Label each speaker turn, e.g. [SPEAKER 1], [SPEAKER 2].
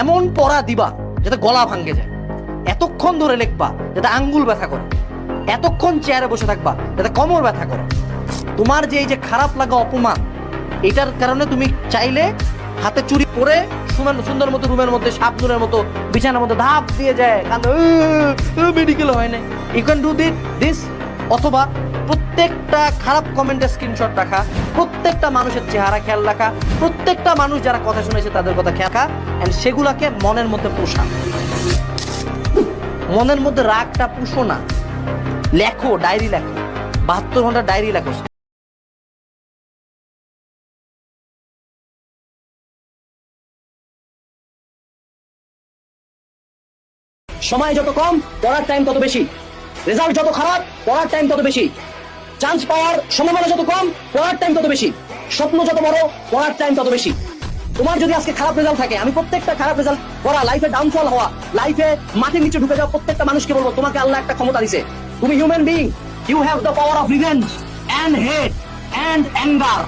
[SPEAKER 1] এমন পড়া দিবা যাতে গলা ভাঙ্গে যায়, এতক্ষণ ধরে লিখবা যাতে আঙ্গুল ব্যথা করে, এতক্ষণ চেয়ারে বসে থাকবা যাতে কোমর ব্যথা করে। তোমার যে এই যে খারাপ লাগা অপমান, এটার কারণে তুমি চাইলে হাতে চুরি পরে সুন্দর মতো রুমের মধ্যে সাপনুরের মতো বিছানার মধ্যে ধাপ দিয়ে যায়, মেডিকেল হয় না। You can do this. অথবা প্রত্যেকটা খারাপ কমেন্টের স্ক্রিনশট রাখা, প্রত্যেকটা মানুষের চেহারা খেয়াল রাখা, প্রত্যেকটা মানুষ যারা কথা শুনেছে তাদের কথা খেয়াল রাখা, এন্ড সেগুলাকে মনের মধ্যে পোষা। মনের মধ্যে রাগটা পুষো না, লেখো, ডায়েরি লেখো, 72 ঘন্টা ডায়েরি লেখো। সময় যত কম, পড়ার টাইম তত বেশি। রেজাল্ট যত খারাপ, পড়ার টাইম তত বেশি। চান্স পাওয়ার সম্ভাবনা যত কম, পড়ার টাইম তত বেশি। স্বপ্ন যত বড়, পড়ার টাইম তত বেশি। তোমার যদি আজকে খারাপ রেজাল্ট থাকে, আমি প্রত্যেকটা খারাপ রেজাল্ট করা, লাইফে ডাউনফল হওয়া, লাইফে মাটির নিচে ঢুকে যাওয়া প্রত্যেকটা মানুষকে বলবো, তোমাকে আল্লাহ একটা ক্ষমতা দিছে। তুমি human being, you have the power of revenge and hate and anger.